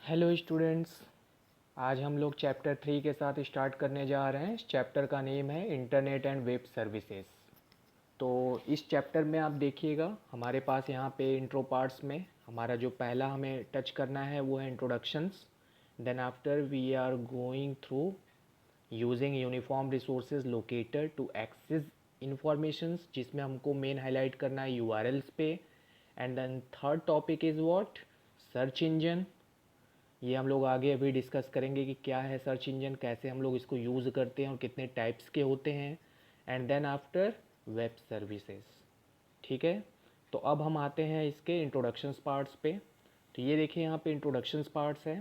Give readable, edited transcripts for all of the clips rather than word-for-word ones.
Hello students. आज हम लोग चैप्टर 3 के साथ स्टार्ट करने जा रहे हैं। इस चैप्टर का नेम है इंटरनेट एंड वेब सर्विसेज। तो इस चैप्टर में आप देखिएगा हमारे पास यहाँ पे इंट्रो पार्ट्स में हमारा जो पहला हमें टच करना है वो है introductions. Then after we are going through using uniform resources locator to access informations, जिसमें हमको मेन हाईलाइट करना है यूआरएल्स पे। And then third topic is what, search engine. ये हम लोग आगे अभी डिस्कस करेंगे कि क्या है सर्च इंजन, कैसे हम लोग इसको यूज़ करते हैं और कितने टाइप्स के होते हैं। And then after web services. ठीक है, तो अब हम आते हैं इसके इंट्रोडक्शंस पार्ट्स पे। तो ये देखिए यहाँ पे इंट्रोडक्शंस पार्ट्स है।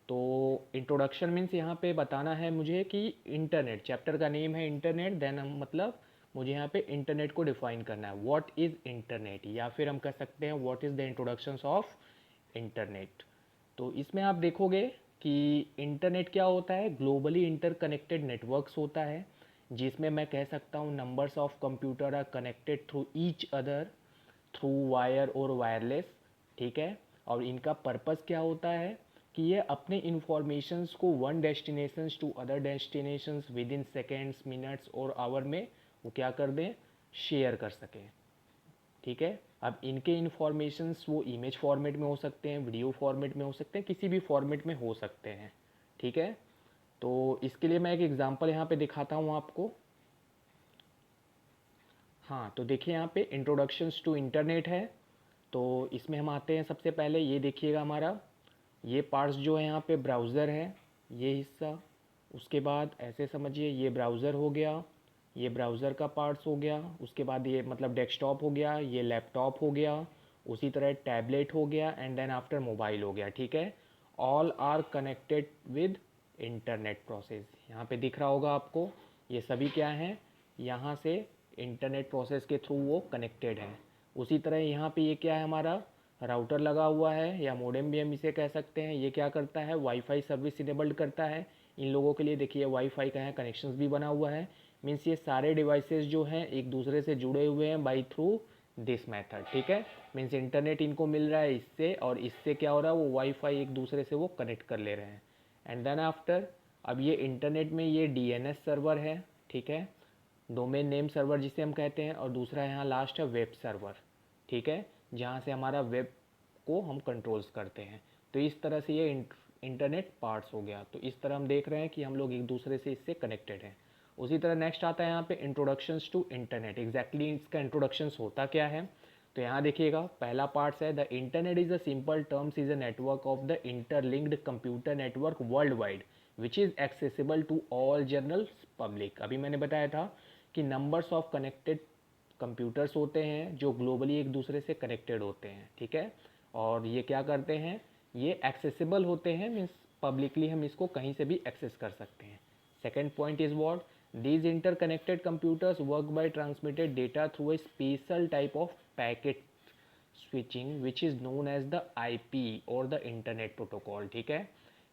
तो इंट्रोडक्शन मीन्स यहाँ पे बताना है मुझे कि इंटरनेट, चैप्टर का नेम है इंटरनेट। देन हम मतलब मुझे यहाँ पे इंटरनेट को डिफाइन करना है, व्हाट इज़ इंटरनेट, या फिर हम कह सकते हैं what is the introductions of internet. तो इसमें आप देखोगे कि इंटरनेट क्या होता है, ग्लोबली इंटरकनेक्टेड नेटवर्क्स होता है, जिसमें मैं कह सकता हूँ numbers of computer are connected through each other through wire or wireless. ठीक है, और इनका पर्पस क्या होता है कि ये अपने इंफॉर्मेशंस को one destinations to other destinations within seconds, minutes और आवर में वो क्या कर दें, शेयर कर सकें। ठीक है, अब इनके इन्फॉर्मेशंस वो इमेज फॉर्मेट में हो सकते हैं, वीडियो फॉर्मेट में हो सकते हैं, किसी भी फॉर्मेट में हो सकते हैं। ठीक है, तो इसके लिए मैं एक एग्जांपल यहाँ पे दिखाता हूँ आपको। हाँ, तो देखिए यहाँ पे इंट्रोडक्शंस टू इंटरनेट है। तो इसमें हम आते हैं, सबसे पहले ये देखिएगा हमारा ये पार्ट्स जो है यहाँ पे ब्राउज़र है, ये हिस्सा। उसके बाद ऐसे समझिए ये ब्राउज़र हो गया, ये ब्राउज़र का पार्ट्स हो गया। उसके बाद ये मतलब डेस्कटॉप हो गया, ये लैपटॉप हो गया, उसी तरह टैबलेट हो गया, एंड देन आफ्टर मोबाइल हो गया। ठीक है, all are connected with internet process. यहाँ पे दिख रहा होगा आपको, ये सभी क्या हैं, यहाँ से इंटरनेट प्रोसेस के थ्रू वो कनेक्टेड हैं। उसी तरह यहाँ पे ये क्या है, हमारा राउटर लगा हुआ है या मॉडेम भी हम इसे कह सकते हैं। ये क्या करता है, वाईफाई सर्विस इनेबल्ड करता है इन लोगों के लिए। देखिए वाईफाई का है, कनेक्शंस भी बना हुआ है। मीन्स ये सारे डिवाइसेस जो हैं एक दूसरे से जुड़े हुए हैं बाई थ्रू दिस मेथड। ठीक है, मीन्स इंटरनेट इनको मिल रहा है इससे, और इससे क्या हो रहा है, वो वाईफाई एक दूसरे से वो कनेक्ट कर ले रहे हैं। एंड देन आफ्टर, अब ये इंटरनेट में ये डीएनएस सर्वर है। ठीक है, डोमेन नेम सर्वर जिसे हम कहते हैं, और दूसरा यहाँ लास्ट है वेब सर्वर। ठीक है, जहाँ से हमारा वेब को हम कंट्रोल्स करते हैं। तो इस तरह से ये इंटरनेट पार्ट्स हो गया। तो इस तरह हम देख रहे हैं कि हम लोग एक दूसरे से इससे कनेक्टेड हैं। उसी तरह नेक्स्ट आता है यहाँ पे इंट्रोडक्शंस टू इंटरनेट। एग्जैक्टली इसका इंट्रोडक्शंस होता क्या है, तो यहाँ देखिएगा पहला पार्ट्स है the internet is a simple terms is a network of the interlinked computer network world wide which is accessible to all general public. अभी मैंने बताया था कि नंबर्स ऑफ कनेक्टेड कंप्यूटर्स होते हैं जो ग्लोबली एक दूसरे से कनेक्टेड होते हैं। ठीक है, और ये क्या करते हैं, ये एक्सेसिबल होते हैं, मीन्स पब्लिकली हम इसको कहीं से भी एक्सेस कर सकते हैं। Second point is what, these interconnected computers work by transmitted data through a special type of packet switching which is known as the IP और the internet protocol। ठीक है,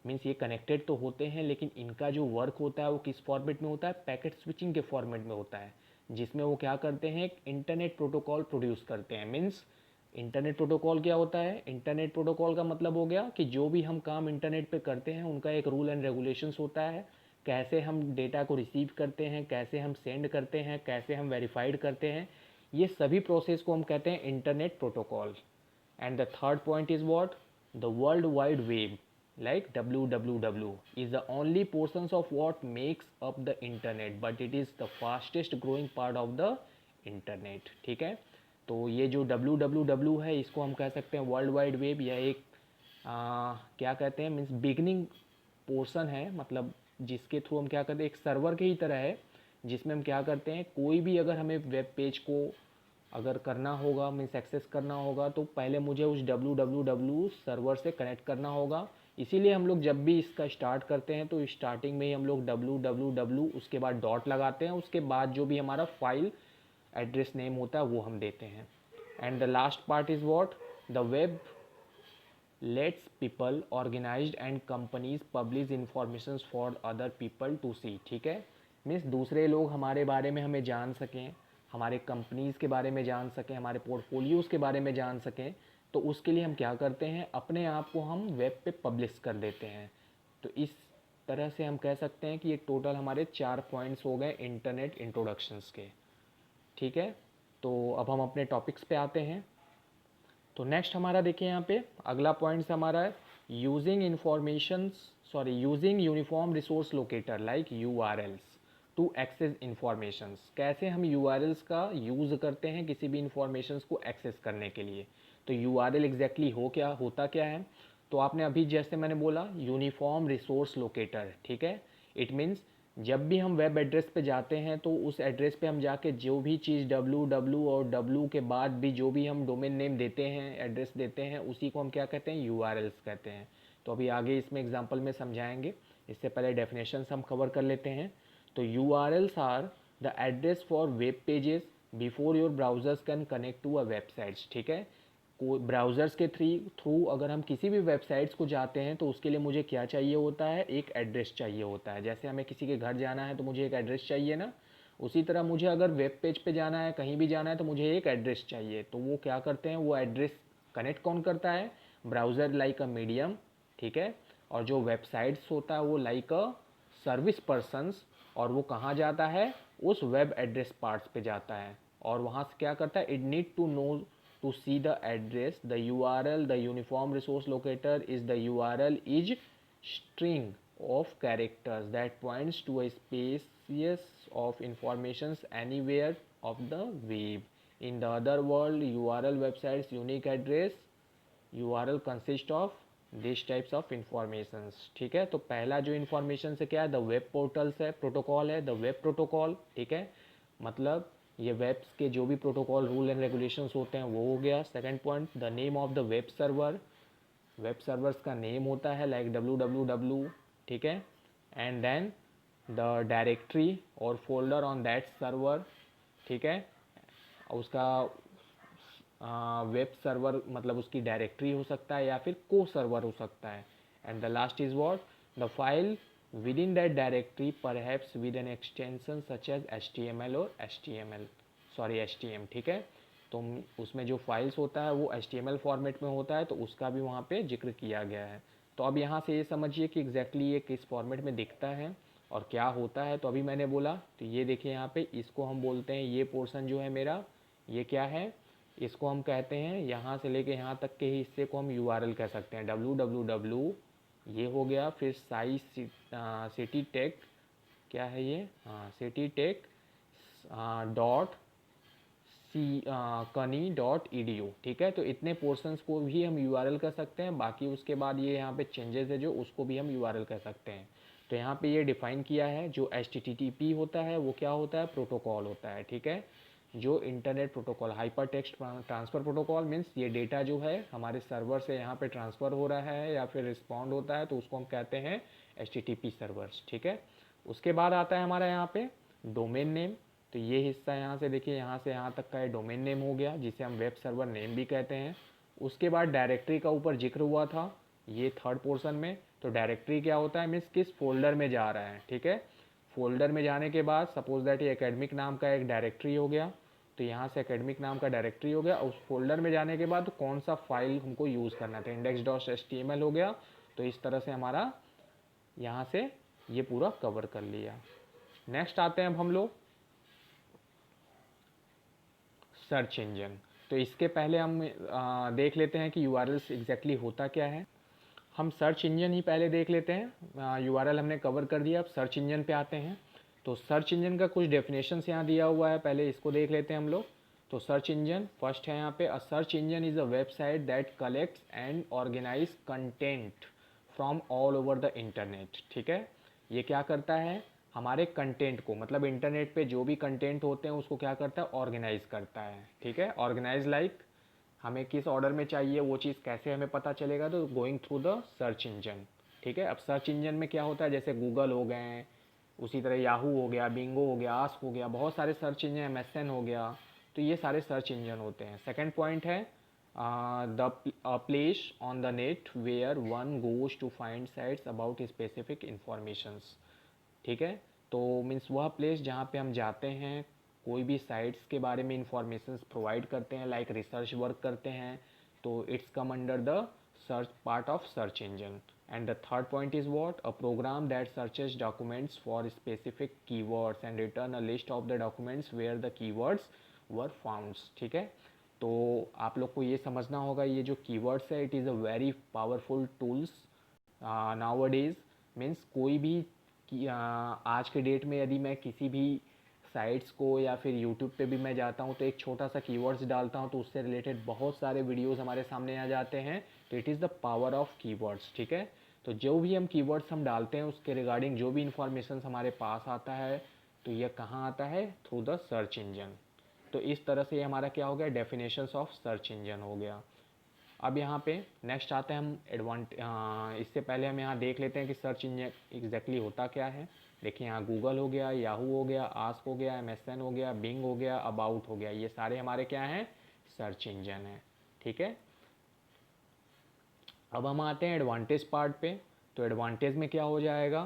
मीन्स ये कनेक्टेड तो होते हैं लेकिन इनका जो वर्क होता है वो किस फॉर्मेट में होता है, पैकेट स्विचिंग के फॉर्मेट में होता है, जिसमें वो क्या करते हैं, एक इंटरनेट प्रोटोकॉल प्रोड्यूस करते हैं। मीन्स इंटरनेट प्रोटोकॉल क्या होता है, इंटरनेट प्रोटोकॉल का मतलब हो गया कि जो भी हम काम इंटरनेट पे करते हैं उनका एक रूल एंड रेगुलेशंस होता है। कैसे हम डेटा को रिसीव करते हैं, कैसे हम सेंड करते हैं, कैसे हम वेरीफाइड करते हैं, ये सभी प्रोसेस को हम कहते हैं internet protocol. And the third point is what, the world wide web like www is the only portions of what makes up the internet but it is the fastest growing part of the internet। ठीक है, तो ये जो www है इसको हम कह सकते हैं वर्ल्ड वाइड वेब, या एक क्या कहते हैं, मीन्स बिगनिंग पोर्शन है, मतलब जिसके थ्रू हम क्या करते हैं, एक सर्वर के ही तरह है जिसमें हम क्या करते हैं, कोई भी अगर हमें वेब पेज को अगर करना होगा, मीन्स एक्सेस करना होगा, तो पहले मुझे उस www सर्वर से कनेक्ट करना होगा। इसीलिए हम लोग जब भी इसका स्टार्ट करते हैं तो स्टार्टिंग में ही हम लोग www उसके बाद डॉट लगाते हैं, उसके बाद जो भी हमारा फाइल एड्रेस नेम होता है वो हम देते हैं। And the last part is what, the web lets people organized and companies publish information for other people to see. ठीक है, मीन्स दूसरे लोग हमारे बारे में हमें जान सकें, हमारे कंपनीज़ के बारे में जान सकें, हमारे पोर्टफोलियोज़ के बारे में जान सकें, तो उसके लिए हम क्या करते हैं, अपने आप को हम वेब पे पब्लिश कर देते हैं। तो इस तरह से हम कह सकते हैं कि ये टोटल हमारे 4 पॉइंट्स हो गए इंटरनेट इंट्रोडक्शंस के। ठीक है, तो अब हम अपने टॉपिक्स पे आते हैं। तो नेक्स्ट हमारा देखिए यहाँ पे अगला पॉइंट्स हमारा है using uniform resource locator like URLs to access informations. कैसे हम URLs का यूज़ करते हैं किसी भी इंफॉर्मेशंस को एक्सेस करने के लिए। तो URL एग्जैक्टली होता क्या है, तो आपने अभी जैसे मैंने बोला यूनिफॉर्म रिसोर्स लोकेटर, ठीक है। इट मीन्स जब भी हम वेब एड्रेस पे जाते हैं तो उस एड्रेस पे हम जाके जो भी चीज़ www और w के बाद भी जो भी हम डोमेन नेम देते हैं, एड्रेस देते हैं, उसी को हम क्या कहते हैं, URLs कहते हैं। तो अभी आगे इसमें एग्जांपल में समझाएंगे, इससे पहले डेफिनेशंस हम कवर कर लेते हैं। तो URLs are the address for web pages before your browsers can connect to a websites. ठीक है, को ब्राउज़र्स के थ्रू अगर हम किसी भी वेबसाइट्स को जाते हैं तो उसके लिए मुझे क्या चाहिए होता है, एक एड्रेस चाहिए होता है। जैसे हमें किसी के घर जाना है तो मुझे एक एड्रेस चाहिए ना, उसी तरह मुझे अगर वेब पेज पे जाना है, कहीं भी जाना है, तो मुझे एक एड्रेस चाहिए। तो वो क्या करते हैं, वो एड्रेस कनेक्ट कौन करता है, ब्राउज़र लाइक अ मीडियम। ठीक है, और जो वेबसाइट्स होता है वो लाइक अ सर्विस पर्सन्स, और वो कहाँ जाता है, उस वेब एड्रेस पार्ट्स पे जाता है, और वहाँ से क्या करता है, it need to know to see the address, the URL, the uniform resource locator is the URL is string of characters that points to a space of informations anywhere of the web. In the other world, URL website's unique address URL consist of this types of informations. ठीक है, तो पहला जो information से क्या है, the web portals है, protocol है, द वेब प्रोटोकॉल। ठीक है, मतलब ये वेब्स के जो भी प्रोटोकॉल रूल एंड रेगुलेशंस होते हैं वो हो गया। Second point, the name of the web server, web servers का नेम होता है लाइक www। ठीक है, एंड देन द डायरेक्टरी और फोल्डर ऑन दैट सर्वर। ठीक है, उसका वेब सर्वर मतलब उसकी डायरेक्टरी हो सकता है या फिर को सर्वर हो सकता है। And the last is what, the file within that directory perhaps with an extension such as HTML और HTM। ठीक है, तो उसमें जो फाइल्स होता है वो HTML फॉर्मेट में होता है, तो उसका भी वहाँ पे जिक्र किया गया है। तो अब यहाँ से ये समझिए कि एग्जैक्टली ये किस फॉर्मेट में दिखता है और क्या होता है। तो अभी मैंने बोला, तो ये देखिए यहाँ पे, इसको हम बोलते हैं, ये पोर्शन जो है मेरा, ये क्या है, इसको हम कहते हैं, यहाँ से लेके यहाँ तक के हिस्से को हम URL कह सकते हैं, www ये हो गया। फिर साई सिटी टेक, क्या है ये, सिटी टेक डॉट kani.edu। ठीक है, तो इतने पोर्शंस को भी हम URL कर सकते हैं। बाकी उसके बाद ये यहाँ पे चेंजेस है जो, उसको भी हम URL कर सकते हैं। तो यहाँ पे ये डिफाइन किया है, जो HTTP होता है वो क्या होता है, प्रोटोकॉल होता है। ठीक है, जो internet protocol, hyper text transfer protocol, means ये डेटा जो है हमारे सर्वर से यहाँ पे ट्रांसफ़र हो रहा है या फिर रिस्पॉन्ड होता है, तो उसको हम कहते हैं HTTP सर्वर्स। ठीक है, उसके बाद आता है हमारा यहाँ पे डोमेन नेम। तो ये हिस्सा यहाँ से देखिए, यहाँ से यहाँ तक का ये डोमेन नेम हो गया, जिसे हम वेब सर्वर नेम भी कहते हैं। उसके बाद डायरेक्टरी का ऊपर जिक्र हुआ था ये थर्ड पोर्शन में। तो डायरेक्टरी क्या होता है, मीन्स किस फोल्डर में जा रहा है। ठीक है, फोल्डर में जाने के बाद सपोज दैट ये एकेडमिक नाम का एक डायरेक्टरी हो गया, तो यहाँ से एकेडमिक नाम का डायरेक्टरी हो गया। उस फोल्डर में जाने के बाद तो कौन सा फाइल हमको यूज़ करना था, index.html हो गया। तो इस तरह से हमारा यहाँ से ये पूरा कवर कर लिया। नेक्स्ट आते हैं अब हम लोग सर्च इंजन। तो इसके पहले हम देख लेते हैं कि URLs एग्जैक्टली होता क्या है। हम सर्च इंजन ही पहले देख लेते हैं, URL हमने कवर कर दिया, अब सर्च इंजन पे आते हैं। तो सर्च इंजन का कुछ डेफिनेशंस यहाँ दिया हुआ है, पहले इसको देख लेते हैं हम लोग। तो सर्च इंजन फर्स्ट है यहाँ पे, a search engine is a website that collects and organize content from all over the internet. ठीक है, ये क्या करता है, हमारे कंटेंट को, मतलब इंटरनेट पे जो भी कंटेंट होते हैं उसको क्या करता है, ऑर्गेनाइज करता है। ठीक है, ऑर्गेनाइज लाइक हमें किस ऑर्डर में चाहिए वो चीज़ कैसे हमें पता चलेगा, तो going through the search engine. ठीक है, अब सर्च इंजन में क्या होता है, जैसे गूगल हो गए, उसी तरह याहू हो गया, बिंगो हो गया, आस्क हो गया, बहुत सारे सर्च इंजन, MSN हो गया, तो ये सारे सर्च इंजन होते हैं। सेकंड पॉइंट है the place on the net where one goes to find sites about specific informations. ठीक है, तो मीन्स वह प्लेस जहाँ पे हम जाते हैं, कोई भी साइट्स के बारे में इंफॉर्मेशंस प्रोवाइड करते हैं, लाइक रिसर्च वर्क करते हैं, तो it's come under the search part of search engine. And the third point is what? A program that searches documents for specific keywords and return a list of the documents where the keywords were found. ठीक है, तो आप लोग को ये समझना होगा ये जो keywords है, it is a very powerful tools nowadays. Means कोई भी आज के डेट में यदि मैं किसी भी साइट्स को या फिर यूट्यूब पे भी मैं जाता हूँ तो एक छोटा सा कीवर्ड्स डालता हूँ तो उससे रिलेटेड बहुत सारे वीडियोस हमारे सामने आ जाते हैं. तो it is the power of keywords. ठीक है, तो जो भी हम कीवर्ड्स हम डालते हैं उसके रिगार्डिंग जो भी इंफॉर्मेशन हमारे पास आता है तो यह कहाँ आता है? Through the search engine. तो इस तरह से हमारा क्या हो गया? डेफिनेशंस ऑफ सर्च इंजन हो गया. अब यहाँ पे नेक्स्ट आते हैं हम इससे पहले हम यहाँ देख लेते हैं कि सर्च इंजन एग्जैक्टली होता क्या है. देखिए यहाँ गूगल हो गया, याहू हो गया, आस्क हो गया, MSN हो गया, बिंग हो गया, अबाउट हो गया, ये सारे हमारे क्या हैं? सर्च इंजन है. ठीक है, अब हम आते हैं एडवांटेज पार्ट पे. तो एडवांटेज में क्या हो जाएगा?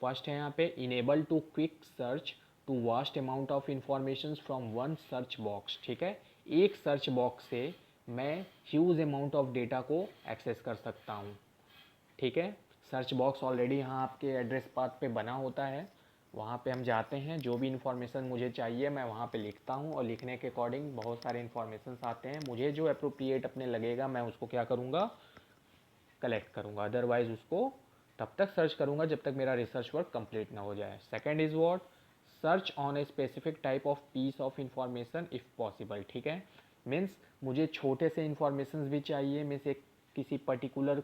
फर्स्ट है यहाँ पे enable to quick search to vast amount of information from one search box. ठीक है, एक सर्च बॉक्स से मैं ह्यूज अमाउंट ऑफ डेटा को एक्सेस कर सकता हूँ. ठीक है, सर्च बॉक्स ऑलरेडी यहाँ आपके एड्रेस पाथ पे बना होता है, वहाँ पे हम जाते हैं, जो भी इन्फॉर्मेशन मुझे चाहिए मैं वहाँ पे लिखता हूँ और लिखने के अकॉर्डिंग बहुत सारे इन्फॉर्मेशन आते हैं. मुझे जो अप्रोप्रिएट अपने लगेगा मैं उसको क्या करूँगा? कलेक्ट करूँगा. अदरवाइज उसको तब तक सर्च करूँगा जब तक मेरा रिसर्च वर्क कंप्लीट ना हो जाए. Second is what? Search on a specific type of peace of information if possible. ठीक है, मीन्स मुझे छोटे से इंफॉर्मेशन भी चाहिए, मीन्स एक किसी पर्टिकुलर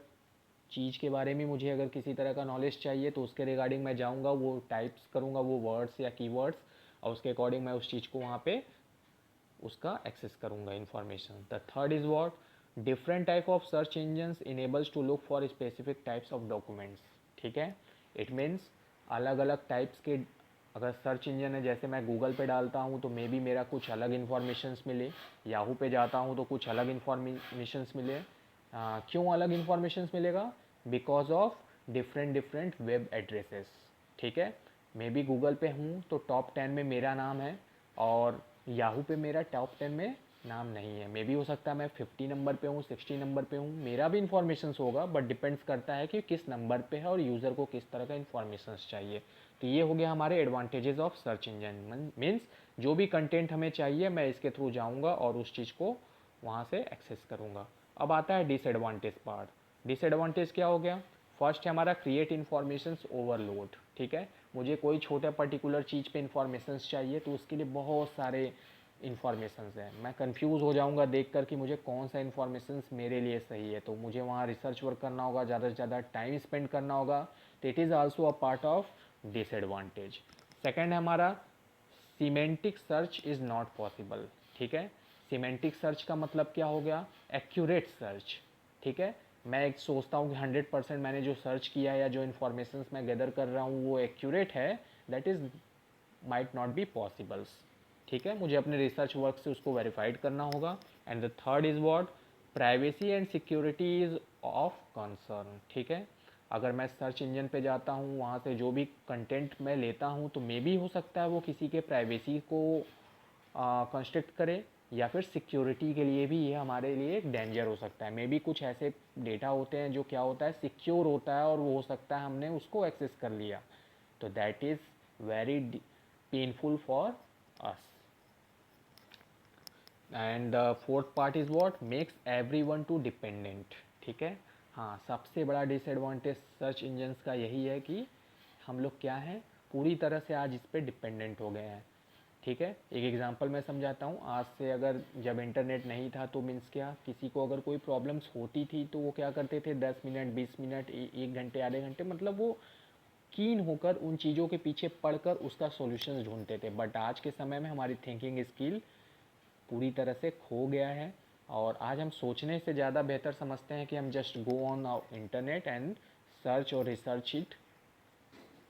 चीज़ के बारे में मुझे अगर किसी तरह का नॉलेज चाहिए तो उसके रिगार्डिंग मैं जाऊँगा, वो टाइप्स करूँगा वो वर्ड्स या कीवर्ड्स और उसके अकॉर्डिंग मैं उस चीज़ को वहाँ पे उसका एक्सेस करूँगा information. The third is what? Different type of search engines enables to look for specific types of documents. ठीक है, इट मीन्स अलग अलग टाइप्स के अगर सर्च इंजन है, जैसे मैं गूगल पे डालता हूँ तो मे बी मेरा कुछ अलग इन्फॉर्मेशंस मिले, याहू पे जाता हूँ तो कुछ अलग इन्फॉर्मेशंस मिले. क्यों अलग इन्फॉर्मेशंस मिलेगा? Because of different different web addresses. ठीक है, मे बी गूगल पे हूँ तो टॉप 10 में मेरा नाम है और याहू पे मेरा टॉप 10 में नाम नहीं है. मे बी हो सकता है मैं 50 नंबर पे हूँ, 60 नंबर पे हूँ, मेरा भी इन्फॉर्मेशंस होगा, बट डिपेंड्स करता है कि किस नंबर पे है और यूज़र को किस तरह का इन्फॉर्मेशंस चाहिए. तो ये हो गया हमारे advantages of search engine. Means जो भी कंटेंट हमें चाहिए मैं इसके थ्रू जाऊँगा और उस चीज़ को वहाँ से एक्सेस करूँगा. अब आता है डिसएडवांटेज पार्ट. डिसएडवांटेज क्या हो गया? फर्स्ट है हमारा क्रिएट इन्फॉर्मेशंस ओवरलोड. ठीक है, मुझे कोई छोटा पर्टिकुलर चीज़ पे इन्फॉर्मेशंस चाहिए तो उसके लिए बहुत सारे इन्फॉर्मेशंस हैं. मैं कंफ्यूज हो जाऊंगा देख कर कि मुझे कौन सा इन्फॉर्मेशंस मेरे लिए सही है, तो मुझे वहाँ रिसर्च वर्क करना होगा, ज़्यादा से ज़्यादा टाइम स्पेंड करना होगा. तो it is also a part of disadvantage. Second है हमारा semantic search is not possible. ठीक है, सीमेंटिक सर्च का मतलब क्या हो गया? Accurate search. ठीक है, मैं एक सोचता हूँ कि 100% मैंने जो सर्च किया है या जो इन्फॉर्मेशन मैं गैदर कर रहा हूँ वो एक्यूरेट है, that is might not be possibles. ठीक है, मुझे अपने रिसर्च वर्क से उसको वेरीफाइड करना होगा. And the third is what? Privacy and security is of concern. ठीक है, अगर मैं सर्च इंजन पे जाता हूँ वहाँ से जो भी कंटेंट मैं लेता हूँ तो मे भी हो सकता है वो किसी के प्राइवेसी को कंस्ट्रक्ट करे या फिर सिक्योरिटी के लिए भी ये हमारे लिए एक डेंजर हो सकता है. मे बी कुछ ऐसे डेटा होते हैं जो क्या होता है सिक्योर होता है और वो हो सकता है हमने उसको एक्सेस कर लिया, तो that is very painful for us. And the fourth part is what? Makes everyone to dependent. ठीक है, हाँ, सबसे बड़ा डिसएडवांटेज सर्च इंजन्स का यही है कि हम लोग क्या हैं, पूरी तरह से आज इस पर डिपेंडेंट हो गए हैं. ठीक है, एक एग्जांपल मैं समझाता हूँ. आज से अगर जब इंटरनेट नहीं था तो मीन्स क्या, किसी को अगर कोई प्रॉब्लम्स होती थी तो वो क्या करते थे, 10 मिनट 20 मिनट 1 घंटे आधे घंटे, मतलब वो कीन होकर उन चीज़ों के पीछे पढ़कर उसका सॉल्यूशंस ढूंढते थे. बट आज के समय में हमारी थिंकिंग स्किल पूरी तरह से खो गया है और आज हम सोचने से ज़्यादा बेहतर समझते हैं कि हम just go on internet and search or research it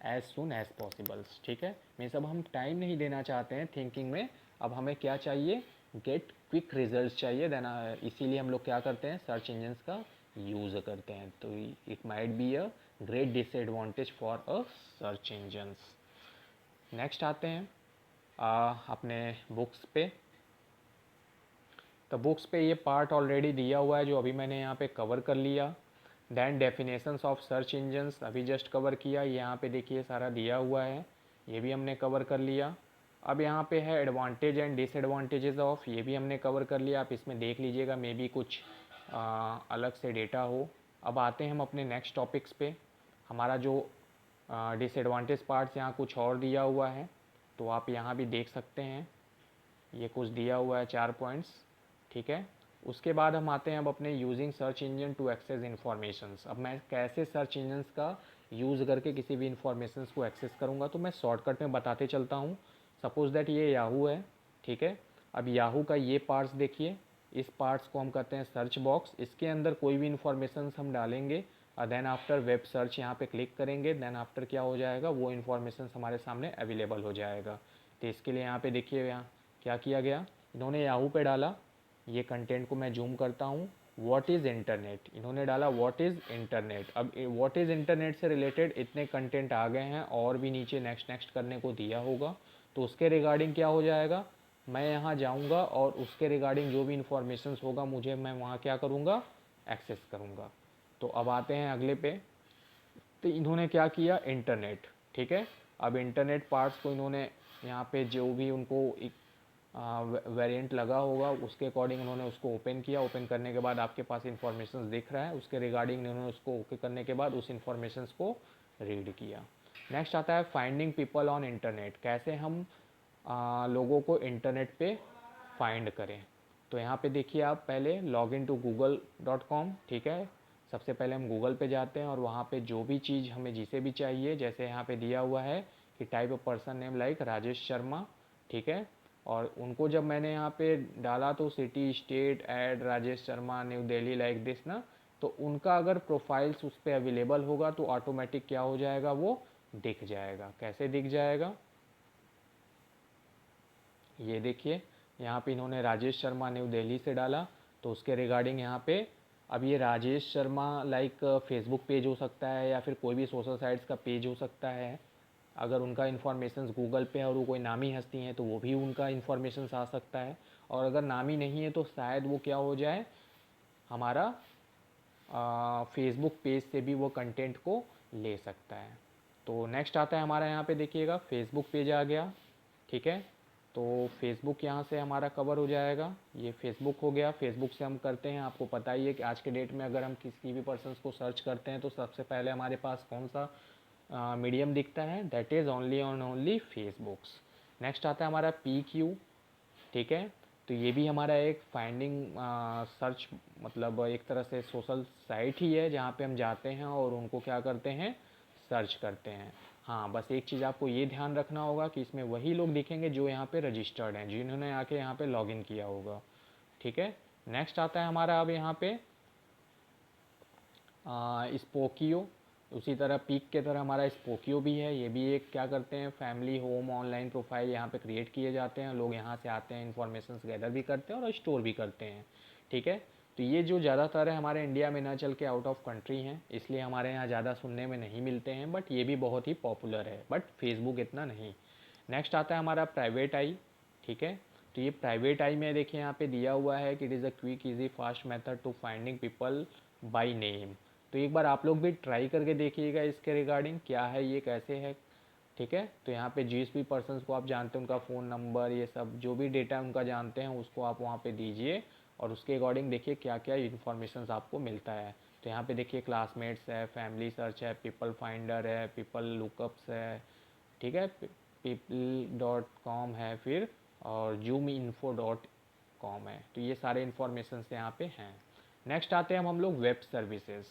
as soon as possibles. ठीक है, मीन्स अब हम टाइम नहीं देना चाहते हैं थिंकिंग में, अब हमें क्या चाहिए? गेट क्विक रिजल्ट चाहिए. देन इसीलिए हम लोग क्या करते हैं? सर्च इंजन्स का यूज़ करते हैं. तो it might be a great disadvantage for a search engines. Next आते हैं अपने बुक्स पे. तो बुक्स पे ये पार्ट ऑलरेडी दिया हुआ है जो अभी मैंने यहाँ पे कवर कर लिया। Then definitions of search engines अभी जस्ट कवर किया, यहाँ पे देखिए सारा दिया हुआ है, ये भी हमने कवर कर लिया। अब यहाँ पे है एडवांटेज एंड डिसएडवांटेजेस ऑफ, ये भी हमने कवर कर लिया। आप इसमें देख लीजिएगा, मे बी कुछ अलग से डेटा हो। अब आते हैं हम अपने नेक्स्ट टॉपिक्स पे। हमारा जो डिसएडवांटेज पार्ट्स यहाँ कुछ और दिया हुआ है, तो आप यहाँ भी देख सकते हैं, ये कुछ दिया हुआ है 4 पॉइंट्स, ठीक है। उसके बाद हम आते हैं अब अपने using search engine to access informations. अब मैं कैसे सर्च इंजन्स का यूज़ करके किसी भी इंफॉर्मेशंस को एक्सेस करूँगा, तो मैं शॉर्टकट में बताते चलता हूँ। सपोज़ दैट ये याहू है, ठीक है। अब याहू का ये पार्ट्स देखिए, इस पार्ट्स को हम कहते हैं सर्च बॉक्स। इसके अंदर कोई भी इंफॉर्मेशन हम डालेंगे और देन आफ्टर वेब सर्च यहाँ पे क्लिक करेंगे, देन आफ्टर क्या हो जाएगा, वो इन्फॉर्मेशन हमारे सामने अवेलेबल हो जाएगा। तो इसके लिए यहाँ पे देखिए यहाँ क्या किया गया, इन्होंने याहू पे डाला, ये कंटेंट को मैं जूम करता हूँ, व्हाट इज़ इंटरनेट, इन्होंने डाला व्हाट इज़ इंटरनेट। अब व्हाट इज़ इंटरनेट से रिलेटेड इतने कंटेंट आ गए हैं, और भी नीचे नेक्स्ट नेक्स्ट करने को दिया होगा, तो उसके रिगार्डिंग क्या हो जाएगा, मैं यहाँ जाऊँगा और उसके रिगार्डिंग जो भी इंफॉर्मेशंस होगा मुझे, मैं वहाँ क्या करूँगा, एक्सेस करूँगा। तो अब आते हैं अगले पे। तो इन्होंने क्या किया, इंटरनेट, ठीक है। अब इंटरनेट पार्ट्स को इन्होंने यहाँ पे जो भी उनको एक वेरिएंट लगा होगा उसके अकॉर्डिंग उन्होंने उसको ओपन किया। ओपन करने के बाद आपके पास इंफॉर्मेशन दिख रहा है, उसके रिगार्डिंग उन्होंने उसको ओके करने के बाद उस इंफॉर्मेशन को रीड किया। नेक्स्ट आता है फाइंडिंग पीपल ऑन इंटरनेट, कैसे हम लोगों को इंटरनेट पे फाइंड करें। तो यहाँ पे देखिए आप पहले लॉग इन टू google.com, ठीक है। सबसे पहले हम गूगल पे जाते हैं और वहाँ पे जो भी चीज़ हमें जिसे भी चाहिए, जैसे यहाँ पे दिया हुआ है कि type of person name like Rajesh Sharma, ठीक है। और उनको जब मैंने यहाँ पे डाला तो city state add Rajesh Sharma new Delhi like this ना, तो उनका अगर प्रोफाइल्स उस पर अवेलेबल होगा तो ऑटोमेटिक क्या हो जाएगा, वो दिख जाएगा। कैसे दिख जाएगा, ये देखिए यहाँ पे इन्होंने राजेश शर्मा न्यू दिल्ली से डाला, तो उसके रिगार्डिंग यहाँ पे, अब ये Rajesh Sharma like Facebook page हो सकता है या फिर कोई भी सोशल साइट्स का पेज हो सकता है। अगर उनका इन्फॉर्मेशन गूगल पे और वो कोई नामी हस्ती हैं तो वो भी उनका इन्फॉर्मेशन आ सकता है, और अगर नामी नहीं है तो शायद वो क्या हो जाए, हमारा फेसबुक पेज से भी वो कंटेंट को ले सकता है। तो नेक्स्ट आता है हमारा, यहाँ पे देखिएगा फेसबुक पेज आ गया, ठीक है। तो फेसबुक यहाँ से हमारा कवर हो जाएगा, ये फेसबुक हो गया। फेसबुक से हम करते हैं, आपको पता ही है कि आज के डेट में अगर हम किसी भी पर्सन को सर्च करते हैं तो सबसे पहले हमारे पास कौन सा मीडियम दिखता है, that is only on only Facebooks. Next आता है हमारा PQ, ठीक है। तो ये भी हमारा एक फाइंडिंग सर्च, मतलब एक तरह से सोशल साइट ही है जहाँ पे हम जाते हैं और उनको क्या करते हैं, सर्च करते हैं। हाँ, बस एक चीज़ आपको ये ध्यान रखना होगा कि इसमें वही लोग दिखेंगे जो यहाँ पे रजिस्टर्ड हैं, जिन्होंने आके यहाँ पे लॉगिन किया होगा, ठीक है। नेक्स्ट आता है हमारा अब यहाँ पे स्पोकियो, उसी तरह पीक के तरह हमारा स्पोकियो भी है। ये भी एक क्या करते हैं, फैमिली होम ऑनलाइन प्रोफाइल यहाँ पे क्रिएट किए जाते हैं, लोग यहाँ से आते हैं, इन्फॉर्मेशन गैदर भी करते हैं और स्टोर भी करते हैं, ठीक है। तो ये जो ज़्यादातर है हमारे इंडिया में ना चल के आउट ऑफ कंट्री हैं, इसलिए हमारे यहाँ ज़्यादा सुनने में नहीं मिलते हैं, बट ये भी बहुत ही पॉपुलर है, बट फेसबुक इतना नहीं। नेक्स्ट आता है हमारा प्राइवेट आई, ठीक है। तो ये प्राइवेट आई में देखिए यहाँ पे दिया हुआ है कि it is a quick easy fast method to finding people by name. तो एक बार आप लोग भी ट्राई करके देखिएगा इसके रिगार्डिंग क्या है, ये कैसे है, ठीक है। तो यहाँ पे जिस भी पर्सन्स को आप जानते हैं उनका फ़ोन नंबर, ये सब जो भी डेटा उनका जानते हैं उसको आप वहाँ पे दीजिए और उसके अकॉर्डिंग देखिए क्या क्या इन्फॉर्मेशन आपको मिलता है। तो यहाँ पे देखिए क्लासमेट्स है, फैमिली सर्च है, पीपल फाइंडर है, पीपल लुकअप्स है, ठीक है, people.com है फिर, और zoominfo.com है। तो ये सारे इन्फॉर्मेशन यहाँ पे हैं। नेक्स्ट आते हैं हम लोग वेब सर्विसेज,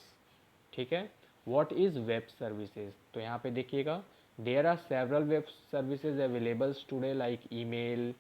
ठीक है। व्हाट इज़ वेब सर्विसेज, तो यहाँ पे देखिएगा there are several web services availables today like email,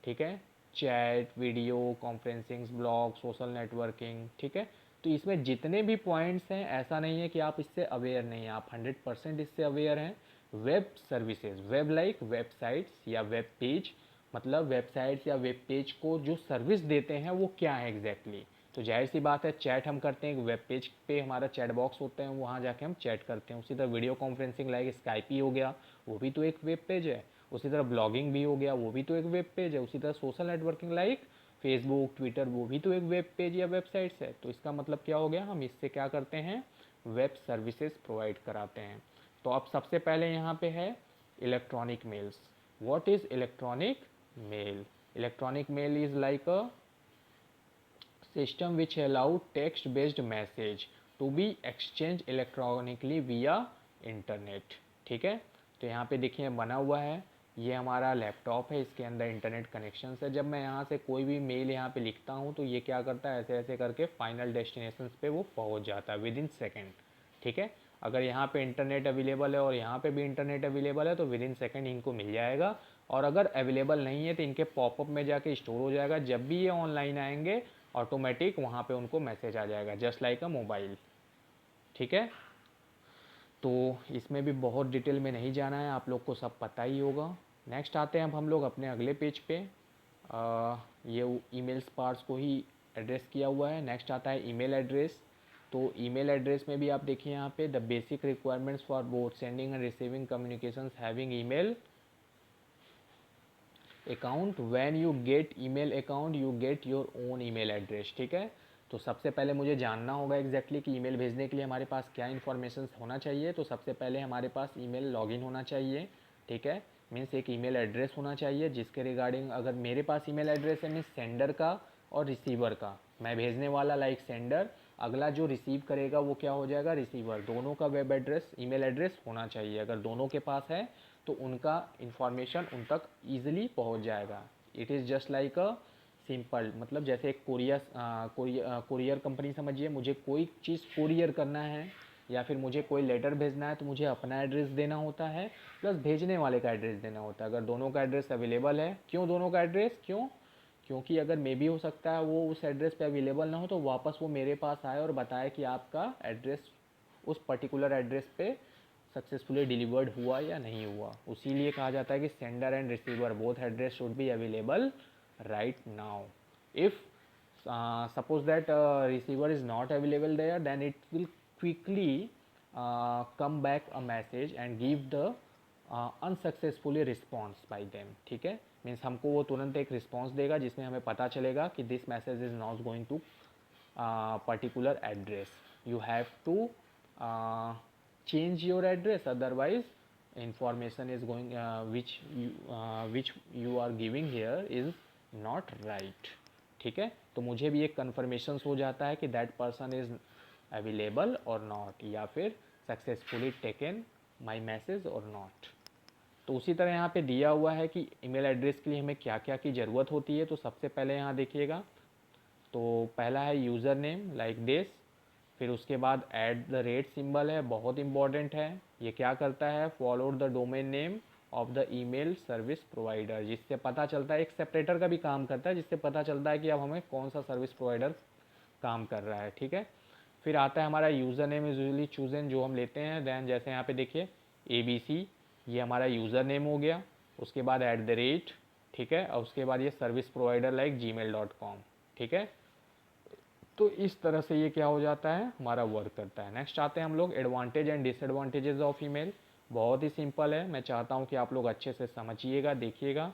ठीक है, chat, video conferencing, blog, social networking, ठीक है। तो इसमें जितने भी पॉइंट्स हैं ऐसा नहीं है कि आप इससे अवेयर नहीं हैं, आप 100% इससे अवेयर हैं। Web services, web like websites या वेब पेज, मतलब वेबसाइट्स या वेब पेज को जो सर्विस देते हैं वो क्या है एग्जैक्टली। तो जाहिर सी बात है चैट हम करते हैं, वेब पेज पे हमारा चैट बॉक्स होते हैं, वहाँ जाके हम चैट करते हैं। उसी तरह वीडियो कॉन्फ्रेंसिंग लाइक स्काइप ही हो गया, वो भी तो एक वेब पेज है। उसी तरह ब्लॉगिंग भी हो गया, वो भी तो एक वेब पेज है। उसी तरह social networking like Facebook, Twitter, वो भी तो एक वेब पेज या वेबसाइट्स है। तो इसका मतलब क्या हो गया, हम इससे क्या करते हैं, वेब सर्विसेज प्रोवाइड कराते हैं। तो अब सबसे पहले यहाँ पे है electronic mails. What is electronic mail? Electronic mail is like a system which allow text based message to be exchanged electronically via internet। ठीक है, तो यहाँ पे देखिए बना हुआ है, ये हमारा लैपटॉप है, इसके अंदर इंटरनेट कनेक्शन है। जब मैं यहाँ से कोई भी मेल यहाँ पे लिखता हूँ तो ये क्या करता है, ऐसे ऐसे करके फाइनल डेस्टिनेशन पे वो पहुँच जाता है विद इन सेकेंड। ठीक है, अगर यहाँ पे इंटरनेट अवेलेबल है और यहाँ पे भी इंटरनेट अवेलेबल है तो विद इन सेकेंड इनको मिल जाएगा। और अगर अवेलेबल नहीं है तो इनके पॉपअप में जाके स्टोर हो जाएगा। जब भी ये ऑनलाइन आएंगे ऑटोमेटिक वहाँ पे उनको मैसेज आ जाएगा, जस्ट लाइक अ मोबाइल। ठीक है, तो इसमें भी बहुत डिटेल में नहीं जाना है, आप लोग को सब पता ही होगा। नेक्स्ट आते हैं अब हम लोग अपने अगले पेज पे। ये ईमेल्स पार्ट्स को ही एड्रेस किया हुआ है। नेक्स्ट आता है ईमेल एड्रेस। तो ईमेल एड्रेस में भी आप देखिए यहाँ पे the basic requirements for both sending end receiving communications having email account. When you get email account you get your own email address. ठीक है, तो सबसे पहले मुझे जानना होगा एग्जैक्टली कि ईमेल भेजने के लिए हमारे पास क्या इन्फॉर्मेशन होना चाहिए। तो सबसे पहले हमारे पास ईमेल लॉगिन होना चाहिए। ठीक है, मीन्स एक ईमेल एड्रेस होना चाहिए जिसके रिगार्डिंग, अगर मेरे पास ईमेल एड्रेस है मीन्स सेंडर का और रिसीवर का, मैं भेजने वाला लाइक सेंडर, अगला जो रिसीव करेगा वो क्या हो जाएगा, रिसीवर। दोनों का वेब एड्रेस, ईमेल एड्रेस होना चाहिए। अगर दोनों के पास है तो उनका इंफॉर्मेशन उन तक ईजिली पहुंच जाएगा। It is just like a simple, मतलब जैसे एक कोरियर कंपनी समझिए, मुझे कोई चीज़ कोरियर करना है या फिर मुझे कोई लेटर भेजना है तो मुझे अपना एड्रेस देना होता है प्लस भेजने वाले का एड्रेस देना होता है। अगर दोनों का एड्रेस अवेलेबल है, क्यों दोनों का एड्रेस, क्यों, क्योंकि अगर मे भी हो सकता है वो उस एड्रेस पे अवेलेबल ना हो तो वापस वो मेरे पास आए और बताए कि आपका एड्रेस उस पर्टिकुलर एड्रेस पे सक्सेसफुली डिलीवर्ड हुआ या नहीं हुआ। उसीलिए कहा जाता है कि sender and receiver both address should be available right now. If suppose that receiver is not available there, then it will quickly come back a message and give the unsuccessfully response by them। ठीक है, means हमको वो तुरंत एक response देगा जिसमें हमें पता चलेगा कि this message is not going to particular address, you have to change your address, otherwise information is going which you are giving here is not right। ठीक है, तो मुझे भी एक कन्फर्मेशन हो जाता है कि दैट पर्सन इज अवेलेबल और नॉट, या फिर सक्सेसफुली टेकन माय मैसेज और नॉट। तो उसी तरह यहाँ पे दिया हुआ है कि ईमेल एड्रेस के लिए हमें क्या क्या की ज़रूरत होती है। तो सबसे पहले यहाँ देखिएगा, तो पहला है यूज़र नेम लाइक दिस, फिर उसके बाद @ सिंबल है, बहुत इंपॉर्टेंट है। ये क्या करता है, follow the domain name of the email service provider, जिससे पता चलता है, एक सेपरेटर का भी काम करता है जिससे पता चलता है कि अब हमें कौन सा सर्विस प्रोवाइडर काम कर रहा है। ठीक है, फिर आता है हमारा user name is usually chosen, जो हम लेते हैं। दैन जैसे यहाँ पे देखिए ABC, ये हमारा यूज़र नेम हो गया। उसके बाद @ ठीक है, और उसके बाद ये सर्विस प्रोवाइडर लाइक gmail.com। ठीक है, तो इस तरह से ये क्या हो जाता है, हमारा वर्क करता है। नेक्स्ट आते हैं हम लोग advantage and disadvantages of email. बहुत ही सिंपल है, मैं चाहता हूँ कि आप लोग अच्छे से समझिएगा, देखिएगा।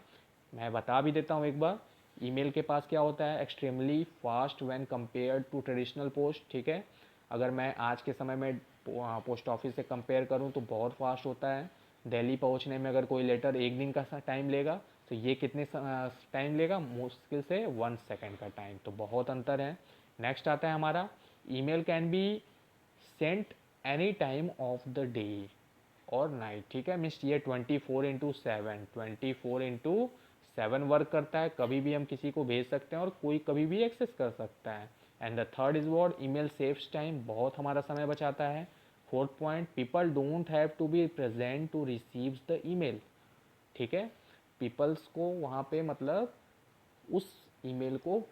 मैं बता भी देता हूँ एक बार, ईमेल के पास क्या होता है, extremely fast when compare to traditional post. ठीक है, अगर मैं आज के समय में पोस्ट ऑफिस से कंपेयर करूँ तो बहुत फास्ट होता है। दिल्ली पहुँचने में अगर कोई लेटर 1 दिन का टाइम लेगा तो ये कितने टाइम लेगा, मुश्किल से 1 सेकेंड का टाइम, तो बहुत अंतर है। नेक्स्ट आता है हमारा, email can be sent any time of the day और नाइट। ठीक है, मीन्स ये 24/7 वर्क करता है, कभी भी हम किसी को भेज सकते हैं और कोई कभी भी एक्सेस कर सकता है। And the third is what, email saves time, बहुत हमारा समय बचाता है। Fourth point, people don't have to be present to receive the email. ठीक है, पीपल्स को वहाँ पे मतलब उस ईमेल को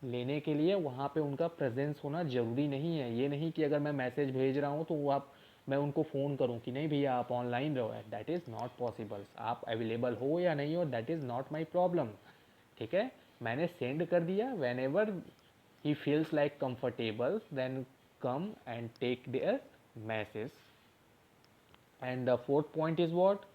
लेने के लिए वहाँ पे उनका प्रेजेंस होना ज़रूरी नहीं है। ये नहीं कि अगर मैं मैसेज भेज रहा हूँ तो वो मैं उनको फ़ोन करूँ कि नहीं भैया आप ऑनलाइन रहो, दैट इज़ नॉट पॉसिबल। आप अवेलेबल हो या नहीं हो, that is not my problem. ठीक है, मैंने सेंड कर दिया, whenever he feels like comfortable then come and take their message. And the fourth point is what,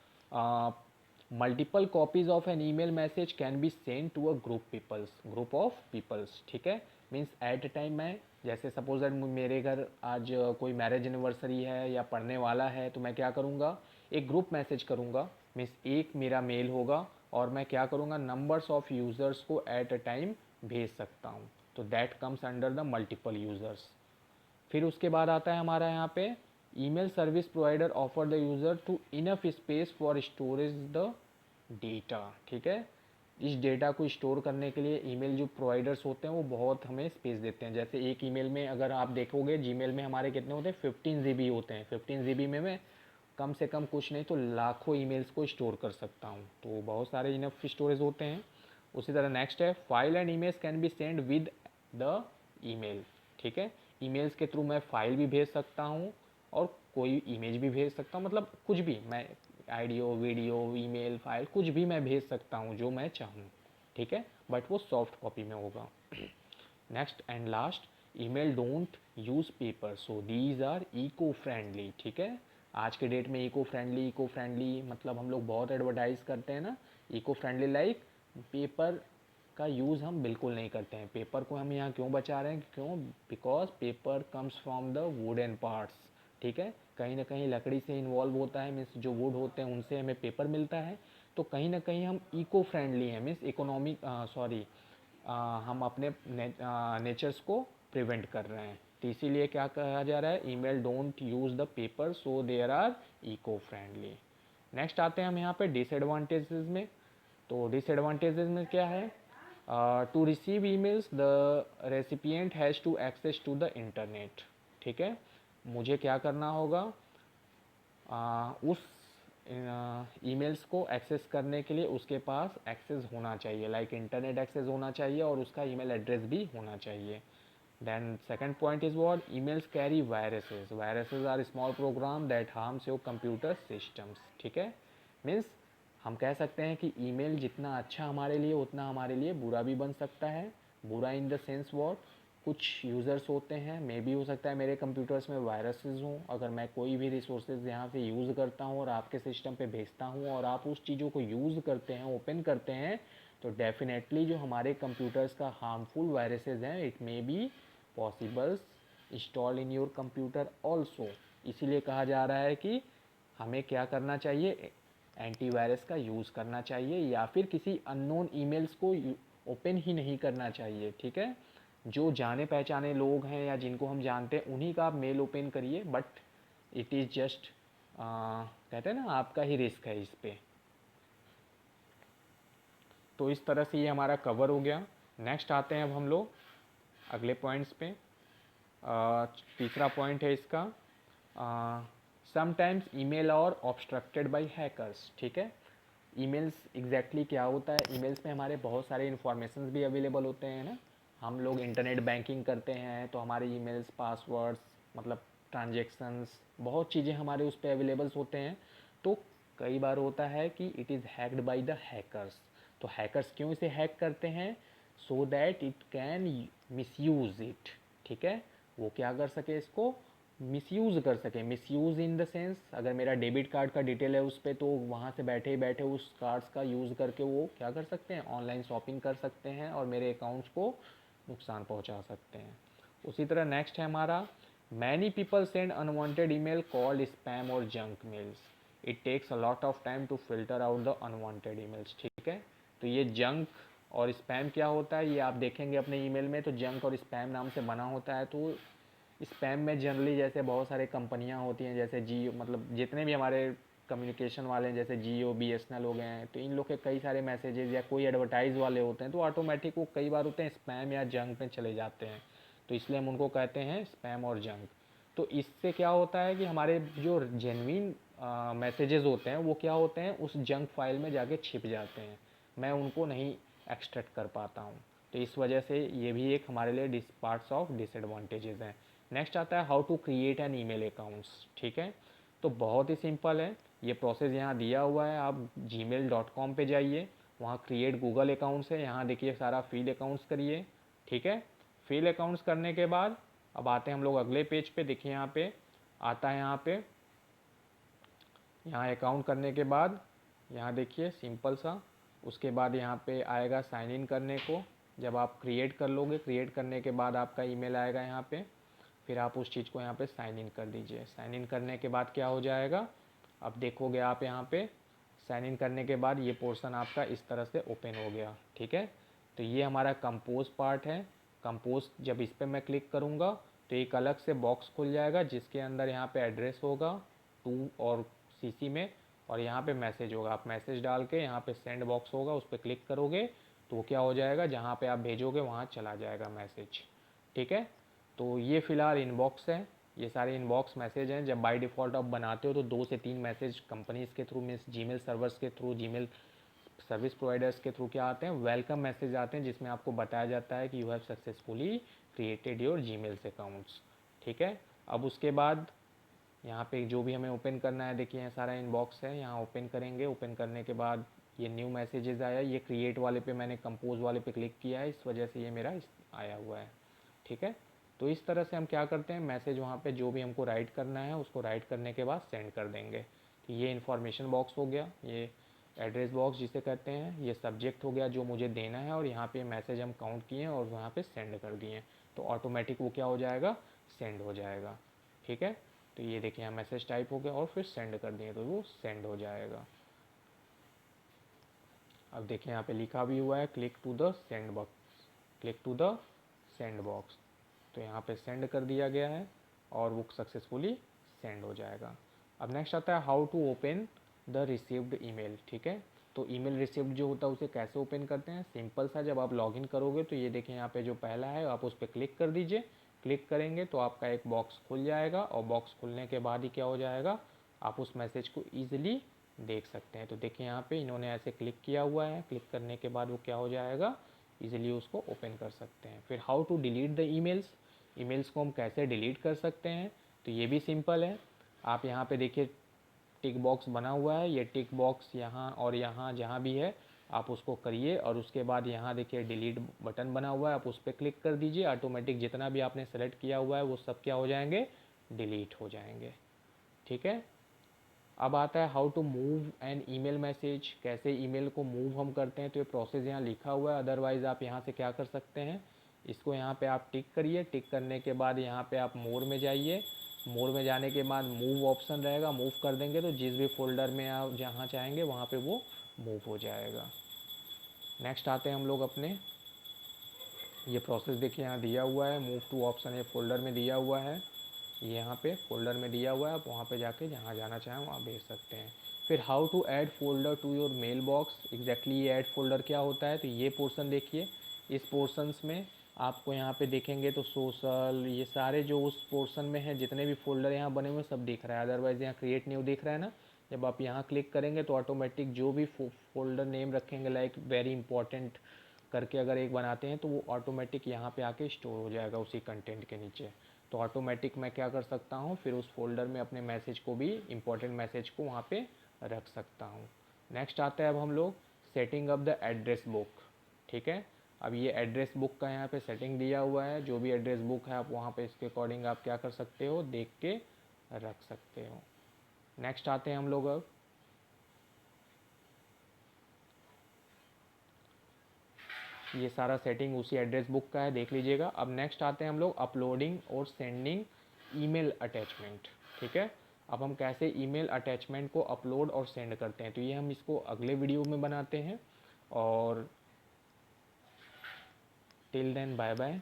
multiple copies of an email message can be send to a group of peoples, ठीक है। Means eight a time मैं, जैसे suppose that मेरे घर आज कोई marriage anniversary है या पढ़ने वाला है, तो मैं क्या करूँगा, एक ग्रुप मैसेज करूँगा। मीन्स एक मेरा मेल होगा और मैं क्या करूँगा, नंबर्स ऑफ यूज़र्स को एट अ टाइम भेज सकता हूँ। तो that comes under the multiple users. फिर उसके बाद आता है हमारा यहाँ पे, email service provider offer the user to enough space for storage the data, ठीक है। इस डेटा को स्टोर करने के लिए ईमेल जो प्रोवाइडर्स होते हैं वो बहुत हमें स्पेस देते हैं। जैसे एक ईमेल में अगर आप देखोगे, जीमेल में हमारे कितने होते हैं, 15 GB होते हैं। 15 GB में मैं कम से कम कुछ नहीं तो लाखों ईमेल्स को स्टोर कर सकता हूँ, तो बहुत सारे इनफ स्टोरेज होते हैं। उसी तरह नेक्स्ट है, file and image can be send with the email, ठीक है। ईमेल्स के थ्रू मैं फाइल भी भेज सकता हूँ और कोई इमेज भी भेज सकता हूँ, मतलब कुछ भी मैं, ऑडियो वीडियो ईमेल फाइल कुछ भी मैं भेज सकता हूँ जो मैं चाहूँ, ठीक है, बट वो सॉफ्ट कॉपी में होगा। Next and last, email don't use paper, so these are eco friendly, ठीक है। आज के डेट में इको फ्रेंडली मतलब हम लोग बहुत एडवर्टाइज करते हैं ना, इको फ्रेंडली लाइक पेपर का यूज़ हम बिल्कुल नहीं करते हैं। पेपर को हम यहाँ क्यों बचा रहे हैं, क्यों, because paper comes from the wooden parts, ठीक है। कहीं ना कहीं लकड़ी से इन्वॉल्व होता है, मीन्स जो वुड होते हैं उनसे हमें पेपर मिलता है। तो कहीं ना कहीं हम इको फ्रेंडली हैं, मीन्स इकोनॉमिक सॉरी हम अपने नेचर्स को प्रिवेंट कर रहे हैं। तो इसीलिए क्या कहा जा रहा है, email don't use the paper so there are eco friendly. Next आते हैं हम यहाँ पे डिसएडवांटेजेस में। तो डिसएडवांटेजेस में क्या है, to receive emails the recipient has to access to the internet, ठीक है। मुझे क्या करना होगा, उस ईमेल्स को एक्सेस करने के लिए उसके पास एक्सेस होना चाहिए, लाइक इंटरनेट एक्सेस होना चाहिए और उसका ईमेल एड्रेस भी होना चाहिए। Then second point is what, emails carry viruses, viruses are small program that harms your computer systems, ठीक है। मीन्स हम कह सकते हैं कि ईमेल जितना अच्छा हमारे लिए उतना हमारे लिए बुरा भी बन सकता है। बुरा इन द सेंस व्हाट, कुछ यूज़र्स होते हैं, मे भी हो सकता है मेरे कंप्यूटर्स में वायरसेस हों। अगर मैं कोई भी रिसोर्सेज यहाँ से यूज़ करता हूँ और आपके सिस्टम पे भेजता हूँ और आप उस चीज़ों को यूज़ करते हैं, ओपन करते हैं, तो डेफिनेटली जो हमारे कंप्यूटर्स का हार्मफुल वायरसेस हैं, it may be possibles install in your computer also. इसीलिए कहा जा रहा है कि हमें क्या करना चाहिए, एंटीवायरस का यूज़ करना चाहिए या फिर किसी अननोन ईमेल्स को ओपन ही नहीं करना चाहिए, ठीक है। जो जाने पहचाने लोग हैं या जिनको हम जानते हैं उन्हीं का आप मेल ओपन करिए, बट इट इज़ जस्ट कहते हैं ना, आपका ही रिस्क है इस पे। तो इस तरह से ये हमारा कवर हो गया। नेक्स्ट आते हैं अब हम लोग अगले पॉइंट्स पे। तीसरा पॉइंट है इसका, समटाइम्स ईमेल और ऑब्स्ट्रक्टेड बाय हैकर्स, ठीक है। ईमेल्स एग्जैक्टली क्या होता है, ईमेल्स में हमारे बहुत सारे इन्फॉर्मेशन भी अवेलेबल होते हैं ना। हम लोग इंटरनेट बैंकिंग करते हैं तो हमारे ईमेल्स, पासवर्ड्स, मतलब ट्रांजेक्शन्स, बहुत चीज़ें हमारे उस पर अवेलेबल्स होते हैं। तो कई बार होता है कि it is hacked by the hackers. तो हैकर्स क्यों इसे हैक करते हैं, so that it can misuse it, ठीक है। वो क्या कर सके, इसको मिसयूज़ कर सके। मिसयूज़ इन द सेंस, अगर मेरा डेबिट कार्ड का डिटेल है उस पर, तो वहाँ से बैठे ही बैठे उस कार्ड्स का यूज़ करके वो क्या कर सकते हैं, ऑनलाइन शॉपिंग कर सकते हैं और मेरे अकाउंट्स को नुकसान पहुँचा सकते हैं। उसी तरह नेक्स्ट है हमारा, many people send unwanted email called spam or junk mails, it takes a lot of time to filter out the unwanted emails, ठीक है। तो ये जंक और स्पैम क्या होता है, ये आप देखेंगे अपने ईमेल में, तो जंक और स्पैम नाम से बना होता है। तो स्पैम में जनरली जैसे बहुत सारे कंपनियां होती हैं, जैसे जियो, मतलब जितने भी हमारे कम्युनिकेशन वाले हैं, जैसे जियो, BSNL हो गए हैं, तो इन लोग के कई सारे मैसेजेस या कोई एडवर्टाइज वाले होते हैं तो ऑटोमेटिक वो कई बार होते हैं स्पैम या जंक में चले जाते हैं। तो इसलिए हम उनको कहते हैं स्पैम और जंक। तो इससे क्या होता है कि हमारे जो जेन्युइन मैसेजेस होते हैं वो क्या होते हैं, उस जंक फाइल में जाके छिप जाते हैं, मैं उनको नहीं एक्सट्रैक्ट कर पाता हूँ। तो इस वजह से ये भी एक हमारे लिए पार्ट्स ऑफ डिसएडवांटेजेस हैं। नेक्स्ट आता है how to create an email accounts, ठीक है। तो बहुत ही सिंपल है, ये प्रोसेस यहाँ दिया हुआ है। आप gmail.com पे जाइए, वहाँ क्रिएट गूगल अकाउंट्स है, यहाँ देखिए सारा फिल अकाउंट्स करिए, ठीक है। फिल अकाउंट्स करने के बाद अब आते हैं हम लोग अगले पेज पे। देखिए यहाँ पे आता है, यहाँ पे यहाँ अकाउंट करने के बाद यहाँ देखिए सिंपल सा। उसके बाद यहाँ पे आएगा साइन इन करने को। जब आप क्रिएट कर लोगे, क्रिएट करने के बाद आपका ईमेल आएगा यहाँ पे, फिर आप उस चीज़ को यहाँ पे साइन इन कर दीजिए। साइन इन करने के बाद क्या हो जाएगा, अब देखोगे आप यहाँ पे साइन इन करने के बाद ये पोर्शन आपका इस तरह से ओपन हो गया। ठीक है, तो ये हमारा कंपोज पार्ट है। कंपोज जब इस पर मैं क्लिक करूँगा तो एक अलग से बॉक्स खुल जाएगा जिसके अंदर यहाँ पे एड्रेस होगा टू और सीसी में, और यहाँ पे मैसेज होगा। आप मैसेज डाल के यहाँ पे सेंड बॉक्स होगा, उस पर क्लिक करोगे तो वो क्या हो जाएगा, जहाँ पे आप भेजोगे वहाँ चला जाएगा मैसेज। ठीक है, तो ये फ़िलहाल इनबॉक्स है। ये सारे इनबॉक्स मैसेज हैं। जब बाय डिफ़ॉल्ट आप बनाते हो तो 2 से 3 मैसेज कंपनीज़ के थ्रू, मीन्स जीमेल सर्वर्स के थ्रू, जीमेल सर्विस प्रोवाइडर्स के थ्रू क्या आते हैं, वेलकम मैसेज आते हैं, जिसमें आपको बताया जाता है कि you have successfully created your Gmails accounts. ठीक है, अब उसके बाद यहाँ पे जो भी हमें ओपन करना है, देखिए यहाँ सारा इनबॉक्स है, यहाँ ओपन करेंगे। ओपन करने के बाद ये न्यू मैसेजेस आया, ये क्रिएट वाले पे मैंने कंपोज वाले पे क्लिक किया है, इस वजह से ये मेरा आया हुआ है। ठीक है, तो इस तरह से हम क्या करते हैं, मैसेज वहाँ पे जो भी हमको राइट करना है उसको राइट करने के बाद सेंड कर देंगे। तो ये इन्फॉर्मेशन बॉक्स हो गया, ये एड्रेस बॉक्स जिसे कहते हैं, ये सब्जेक्ट हो गया जो मुझे देना है, और यहाँ पे मैसेज हम काउंट किए और वहाँ पे सेंड कर दिए, तो ऑटोमेटिक वो क्या हो जाएगा, सेंड हो जाएगा। ठीक है, तो ये देखिए यहाँ मैसेज टाइप हो गया और फिर सेंड कर दिए तो वो सेंड हो जाएगा। अब देखिए यहाँ पे लिखा भी हुआ है click to the send box, click to the send box, तो यहाँ पे सेंड कर दिया गया है और वो सक्सेसफुली सेंड हो जाएगा। अब नेक्स्ट आता है how to open the received email. ठीक है, तो ईमेल रिसीव्ड जो होता है उसे कैसे ओपन करते हैं, सिंपल सा। जब आप लॉगिन करोगे तो ये देखिए यहाँ पे जो पहला है आप उस पर क्लिक कर दीजिए। क्लिक करेंगे तो आपका एक बॉक्स खुल जाएगा, और बॉक्स खुलने के बाद ही क्या हो जाएगा, आप उस मैसेज को ईजिली देख सकते हैं। तो देखिए यहाँ पे इन्होंने ऐसे क्लिक किया हुआ है, क्लिक करने के बाद वो क्या हो जाएगा, ईजिली उसको ओपन कर सकते हैं। फिर how to delete the emails, emails को हम कैसे डिलीट कर सकते हैं, तो ये भी सिंपल है। आप यहाँ पे देखिए टिक बॉक्स बना हुआ है, ये टिक बॉक्स यहाँ और यहाँ जहाँ भी है आप उसको करिए, और उसके बाद यहाँ देखिए डिलीट बटन बना हुआ है, आप उस पर क्लिक कर दीजिए। ऑटोमेटिक जितना भी आपने सेलेक्ट किया हुआ है वो सब क्या हो जाएंगे, डिलीट हो जाएंगे। ठीक है, अब आता है how to move an email message, कैसे ईमेल को मूव हम करते हैं, तो ये प्रोसेस यहाँ लिखा हुआ है। अदरवाइज़ आप यहाँ से क्या कर सकते हैं, इसको यहाँ पे आप टिक करिए। टिक करने के बाद यहाँ पे आप मोर में जाइए। मोर में जाने के बाद मूव ऑप्शन रहेगा, मूव कर देंगे तो जिस भी फोल्डर में आप जहाँ चाहेंगे वहाँ पे वो मूव हो जाएगा। नेक्स्ट आते हैं हम लोग अपने, ये प्रोसेस देखिए यहाँ दिया हुआ है, मूव टू ऑप्शन ये फोल्डर में दिया हुआ है, ये यहाँ पे फोल्डर में दिया हुआ है, आप वहाँ पे जाके जहाँ जाना चाहें वहाँ भेज सकते हैं। फिर how to add folder to your mail box, exactly ये ऐड फोल्डर क्या होता है, तो ये पोर्शन देखिए। इस पोर्शंस में आपको यहाँ पे देखेंगे तो सोशल, ये सारे जो उस पोर्शन में है जितने भी फोल्डर यहाँ बने हुए सब दिख रहा है। अदरवाइज़ यहाँ क्रिएट न्यू दिख रहा है ना, जब आप यहाँ क्लिक करेंगे तो ऑटोमेटिक जो भी फोल्डर नेम रखेंगे, लाइक वेरी इंपॉर्टेंट करके अगर एक बनाते हैं तो वो ऑटोमेटिक यहाँ पे आके स्टोर हो जाएगा उसी कंटेंट के नीचे। तो ऑटोमेटिक मैं क्या कर सकता हूँ, फिर उस फोल्डर में अपने मैसेज को भी, इंपॉर्टेंट मैसेज को वहाँ पे रख सकता हूँ। नेक्स्ट आता है अब हम लोग setting up the address book. ठीक है, अब ये एड्रेस बुक का यहाँ पे सेटिंग दिया हुआ है, जो भी एड्रेस बुक है आप वहाँ पे इसके अकॉर्डिंग आप क्या कर सकते हो, देख के रख सकते हो। नेक्स्ट आते हैं हम लोग अब, ये सारा सेटिंग उसी एड्रेस बुक का है, देख लीजिएगा। अब नेक्स्ट आते हैं हम लोग अपलोडिंग और सेंडिंग ईमेल अटैचमेंट। ठीक है, अब हम कैसे ईमेल अटैचमेंट को अपलोड और सेंड करते हैं, तो ये हम इसको अगले वीडियो में बनाते हैं। और टिल देन बाय बाय।